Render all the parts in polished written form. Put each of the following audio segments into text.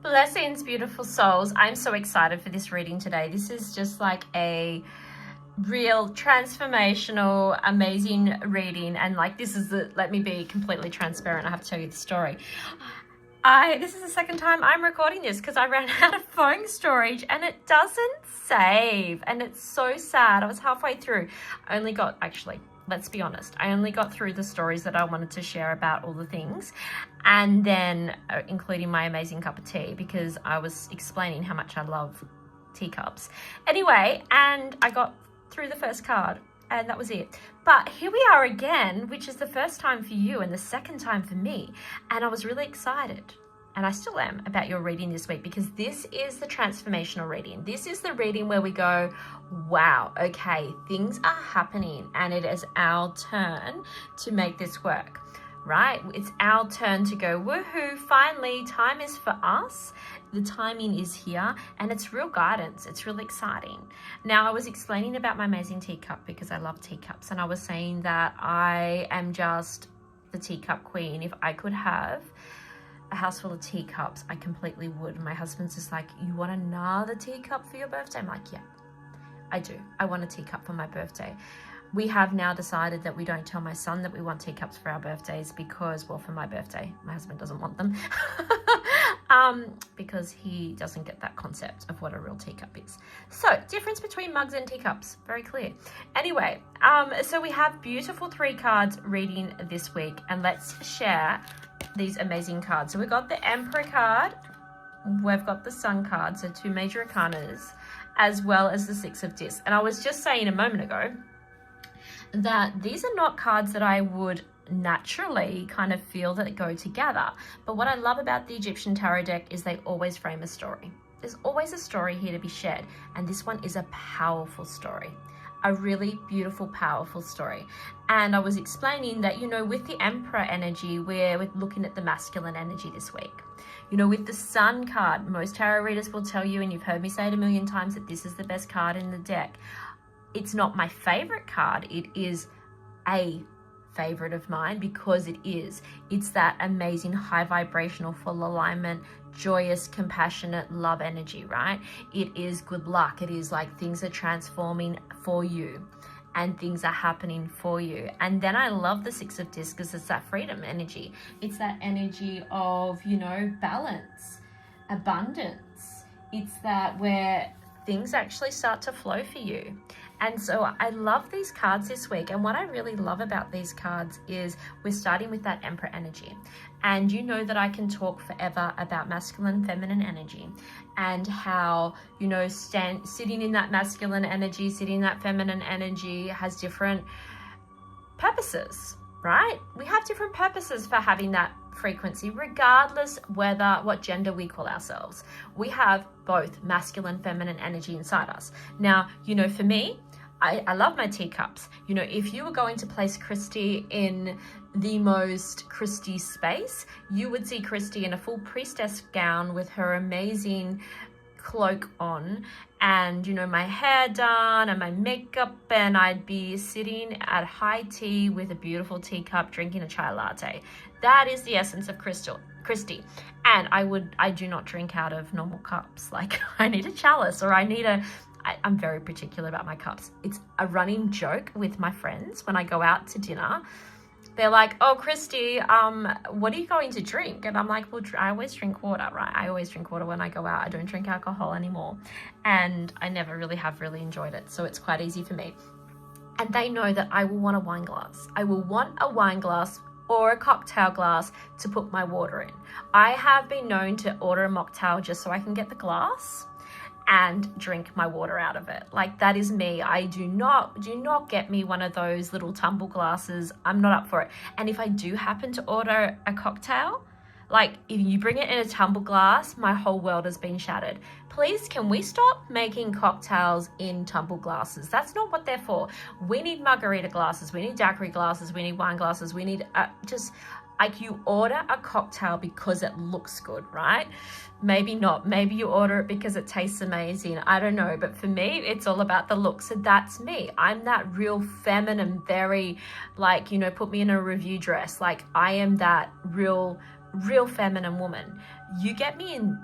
Blessings, beautiful souls. I'm so excited for this reading today. This is just like a real transformational, amazing reading. And like, let me be completely transparent. I have to tell you the story. This is the second time I'm recording this because I ran out of phone storage and it doesn't save. And it's so sad. I was halfway through. Let's be honest, I only got through the stories that I wanted to share about all the things, and then including my amazing cup of tea, because I was explaining how much I love teacups. Anyway, and I got through the first card and that was it. But here we are again, which is the first time for you and the second time for me. And I was really excited, and I still am, about your reading this week, because this is the transformational reading. This is the reading where we go, wow, okay, things are happening and it is our turn to make this work, right? It's our turn to go, woohoo, finally, time is for us. The timing is here and it's real guidance. It's really exciting. Now, I was explaining about my amazing teacup because I love teacups, and I was saying that I am just the teacup queen. If I could have a house full of teacups, I completely would. My husband's just like, you want another teacup for your birthday? I'm like, yeah, I do. I want a teacup for my birthday. We have now decided that we don't tell my son that we want teacups for our birthdays because, well, for my birthday, my husband doesn't want them because he doesn't get that concept of what a real teacup is. So, difference between mugs and teacups, very clear. Anyway, so we have beautiful 3 cards reading this week, and let's share these amazing cards. So we've got the Emperor card, we've got the Sun card, so 2 major arcanas, as well as the 6 of Discs. And I was just saying a moment ago that these are not cards that I would naturally kind of feel that go together. But what I love about the Egyptian tarot deck is they always frame a story. There's always a story here to be shared. And this one is a powerful story. A really beautiful, powerful story. And I was explaining that, with the Emperor energy, we're looking at the masculine energy this week. With the Sun card, most tarot readers will tell you, and you've heard me say it a million times, that this is the best card in the deck. It's not my favorite card. It is a favorite of mine because it is. It's that amazing high vibrational, full alignment, joyous, compassionate love energy, right? It is good luck. It is like things are transforming for you and things are happening for you. And then I love the 6 of Discs because it's that freedom energy. It's that energy of, balance, abundance. It's that where things actually start to flow for you. And so I love these cards this week. And what I really love about these cards is we're starting with that Emperor energy. And you know that I can talk forever about masculine, feminine energy and how, sitting in that masculine energy, sitting in that feminine energy has different purposes, right? We have different purposes for having that frequency, regardless what gender we call ourselves. We have both masculine, feminine energy inside us. Now, for me, I love my teacups. If you were going to place Christy in the most Christy space, you would see Christy in a full priestess gown with her amazing cloak on and, my hair done and my makeup, and I'd be sitting at high tea with a beautiful teacup drinking a chai latte. That is the essence of Christy. And I do not drink out of normal cups. Like, I need a chalice, or I'm very particular about my cups. It's a running joke with my friends when I go out to dinner. They're like, oh, Christy, what are you going to drink? And I'm like, well, I always drink water, right? I always drink water when I go out. I don't drink alcohol anymore. And I never really have enjoyed it. So it's quite easy for me. And they know that I will want a wine glass. I will want a wine glass or a cocktail glass to put my water in. I have been known to order a mocktail just so I can get the glass and drink my water out of it. Like, that is me. I do not get me one of those little tumble glasses. I'm not up for it. And if I do happen to order a cocktail, like, if you bring it in a tumble glass, my whole world has been shattered. Please, can we stop making cocktails in tumble glasses? That's not what they're for. We need margarita glasses. We need daiquiri glasses. We need wine glasses. We need like, you order a cocktail because it looks good, right? Maybe not. Maybe you order it because it tastes amazing. I don't know. But for me, it's all about the look. So that's me. I'm that real feminine, very, put me in a review dress. Like, I am that real feminine woman. You get me in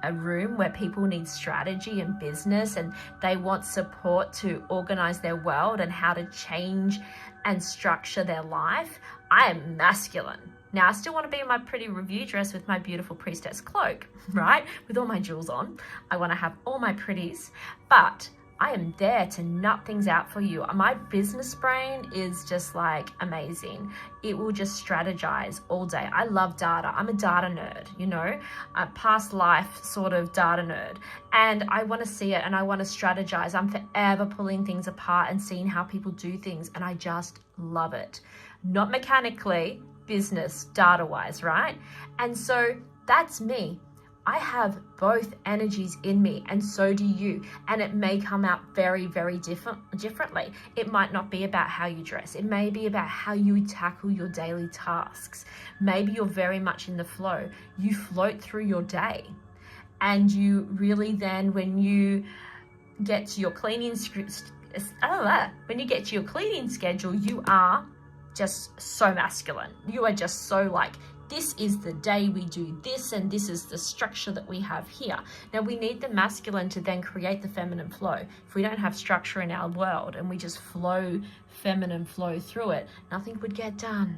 a room where people need strategy and business, and they want support to organize their world and how to change and structure their life. I am masculine. Now, I still want to be in my pretty review dress with my beautiful priestess cloak, right? With all my jewels on. I want to have all my pretties, but I am there to nut things out for you. My business brain is just like amazing. It will just strategize all day. I love data. I'm a data nerd, you know, a past life sort of data nerd. And I want to see it and I want to strategize. I'm forever pulling things apart and seeing how people do things. And I just love it. Not mechanically, business, data-wise, right? And so that's me. I have both energies in me, and so do you. And it may come out very, very differently. It might not be about how you dress. It may be about how you tackle your daily tasks. Maybe you're very much in the flow. You float through your day, and you really then, when you get to your cleaning schedule, you are just so masculine. You are just so like, this is the day we do this, and this is the structure that we have here. Now, we need the masculine to then create the feminine flow. If we don't have structure in our world and we just feminine flow through it, nothing would get done.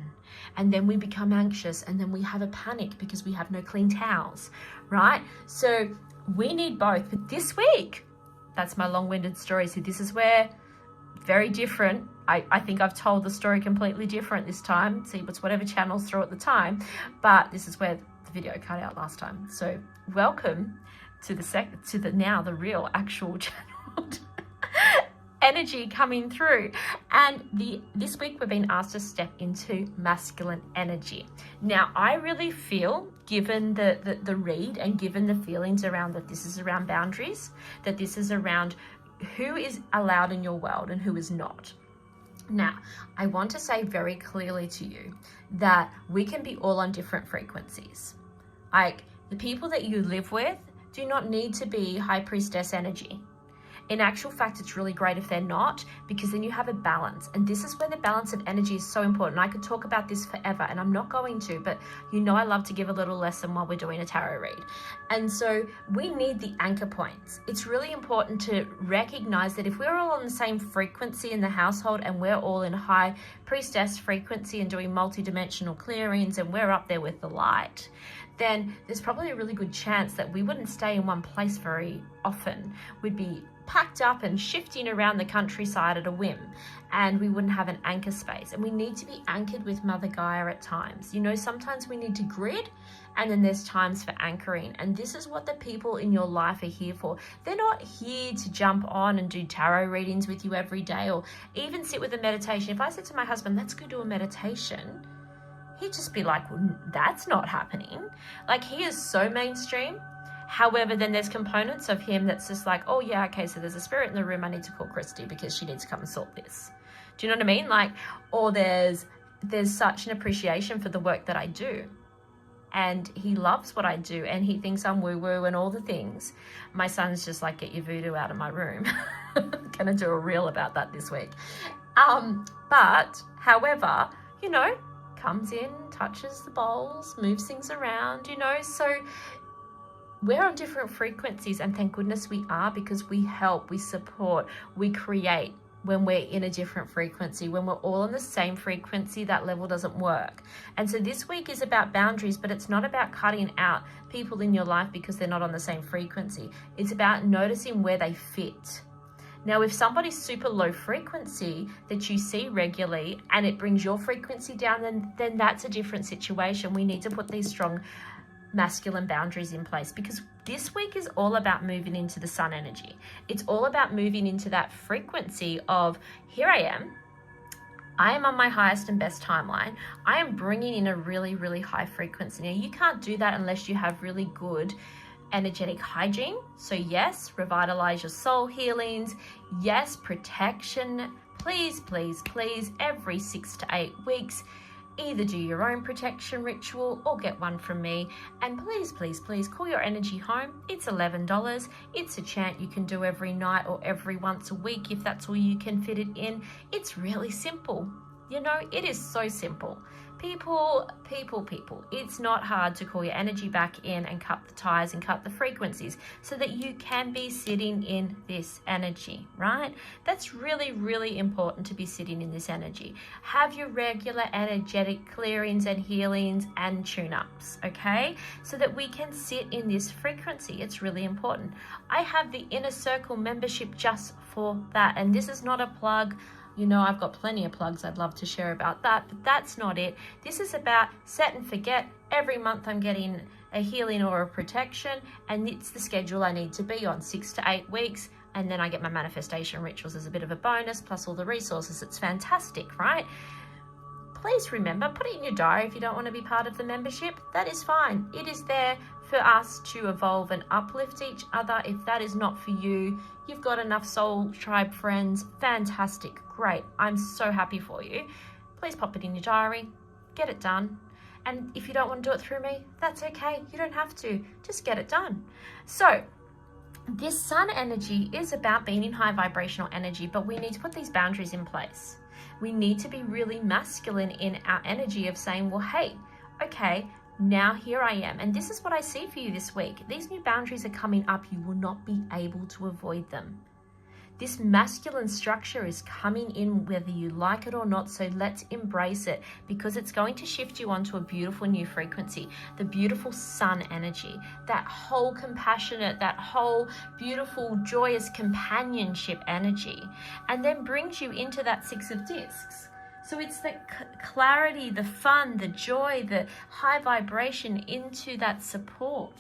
And then we become anxious, and then we have a panic because we have no clean towels, right? So we need both. But this week, that's my long-winded story. So this is where very different. I think I've told the story completely different this time. See, it's whatever channels through at the time, but this is where the video cut out last time. So welcome to the real actual channeled energy coming through. And this week we've been asked to step into masculine energy. Now, I really feel, given the read and given the feelings around that this is around boundaries, that this is around who is allowed in your world and who is not. Now, I want to say very clearly to you that we can be all on different frequencies. Like, the people that you live with do not need to be high priestess energy. In actual fact, it's really great if they're not, because then you have a balance. And this is where the balance of energy is so important. I could talk about this forever, and I'm not going to, but you know I love to give a little lesson while we're doing a tarot read. And so we need the anchor points. It's really important to recognize that if we're all on the same frequency in the household, and we're all in high priestess frequency and doing multi-dimensional clearings, and we're up there with the light, then there's probably a really good chance that we wouldn't stay in one place very often. We'd be packed up and shifting around the countryside at a whim, and we wouldn't have an anchor space. And we need to be anchored with Mother Gaia at times. You know, sometimes we need to grid, and then there's times for anchoring. And this is what the people in your life are here for. They're not here to jump on and do tarot readings with you every day, or even sit with a meditation. If I said to my husband, let's go do a meditation, he'd just be like, well, that's not happening. Like, he is so mainstream. However, then there's components of him that's just like, oh yeah, okay, so there's a spirit in the room. I need to call Christy because she needs to come and sort this. Do you know what I mean? Like, or there's such an appreciation for the work that I do. And he loves what I do, and he thinks I'm woo-woo and all the things. My son's just like, get your voodoo out of my room. Gonna do a reel about that this week. But however, you know, comes in, touches the bowls, moves things around, you know, so we're on different frequencies, and thank goodness we are, because we help, we support, we create when we're in a different frequency. When we're all on the same frequency, that level doesn't work. And so this week is about boundaries, but it's not about cutting out people in your life because they're not on the same frequency. It's about noticing where they fit. Now, if somebody's super low frequency that you see regularly and it brings your frequency down, then that's a different situation. We need to put these strong masculine boundaries in place, because this week is all about moving into the sun energy. It's all about moving into that frequency of, here I am on my highest and best timeline. I am bringing in a really, really high frequency. Now, you can't do that unless you have really good energetic hygiene. So yes, revitalize your soul healings. Yes, protection. Please, please, please, every 6 to 8 weeks, either do your own protection ritual or get one from me. And please, please, please call your energy home. It's $11. It's a chant you can do every night or every once a week if that's all you can fit it in. It's really simple. You know, it is so simple. People. It's not hard to call your energy back in and cut the ties and cut the frequencies so that you can be sitting in this energy, right? That's really, really important, to be sitting in this energy. Have your regular energetic clearings and healings and tune-ups, okay? So that we can sit in this frequency. It's really important. I have the Inner Circle membership just for that, and this is not a plug. You know, I've got plenty of plugs I'd love to share about that, but that's not it. This is about set and forget. Every month I'm getting a healing or a protection, and it's the schedule I need to be on, 6 to 8 weeks. And then I get my manifestation rituals as a bit of a bonus, plus all the resources. It's fantastic, right? Please remember, put it in your diary if you don't want to be part of the membership. That is fine. It is there for us to evolve and uplift each other. If that is not for you, you've got enough soul tribe friends. Fantastic. Great. I'm so happy for you. Please pop it in your diary. Get it done. And if you don't want to do it through me, that's okay. You don't have to. Just get it done. So this sun energy is about being in high vibrational energy, but we need to put these boundaries in place. We need to be really masculine in our energy of saying, well, hey, okay, now here I am. And this is what I see for you this week. These new boundaries are coming up. You will not be able to avoid them. This masculine structure is coming in whether you like it or not, so let's embrace it, because it's going to shift you onto a beautiful new frequency, the beautiful sun energy, that whole compassionate, that whole beautiful, joyous companionship energy, and then brings you into that 6 of discs. So it's the clarity, the fun, the joy, the high vibration into that support.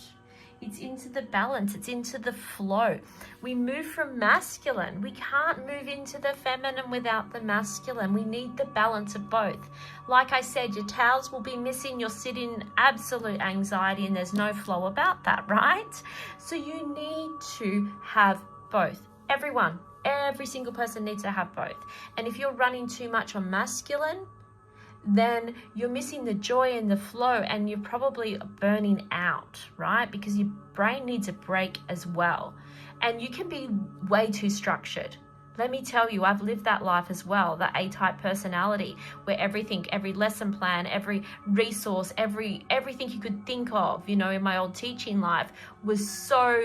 It's into the balance. It's into the flow. We move from masculine. We can't move into the feminine without the masculine. We need the balance of both. Like I said, your towels will be missing. You'll sit in absolute anxiety and there's no flow about that, right? So you need to have both. Everyone, every single person needs to have both. And if you're running too much on masculine, then you're missing the joy and the flow, and you're probably burning out, right? Because your brain needs a break as well. And you can be way too structured. Let me tell you, I've lived that life as well, the A-type personality, where everything, every lesson plan, every resource, everything you could think of, you know, in my old teaching life was so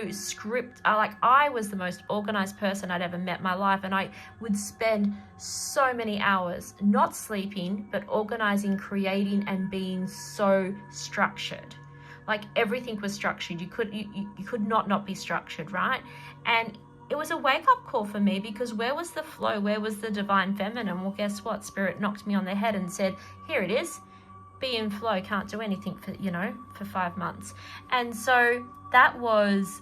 I was the most organized person I'd ever met in my life, and I would spend so many hours not sleeping, but organizing, creating, and being so structured. Like everything was structured. You could not be structured, right? And it was a wake-up call for me, because where was the flow? Where was the divine feminine? Well, guess what? Spirit knocked me on the head and said, here it is. Be in flow. Can't do anything for 5 months. And so that was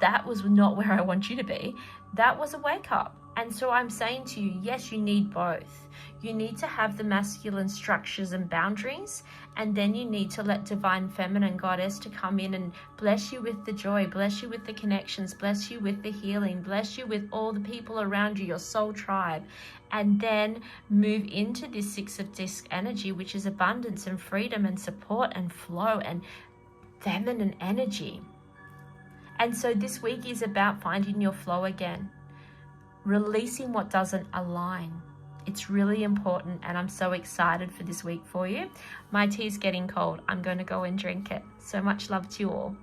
not where I want you to be. That was a wake-up. And so I'm saying to you, yes, you need both. You need to have the masculine structures and boundaries, and then you need to let divine feminine goddess to come in and bless you with the joy, bless you with the connections, bless you with the healing, bless you with all the people around you, your soul tribe, and then move into this 6 of disc energy, which is abundance and freedom and support and flow and feminine energy. And so this week is about finding your flow again, releasing what doesn't align. It's really important, and I'm so excited for this week for you. My tea is getting cold. I'm going to go and drink it. So much love to you all.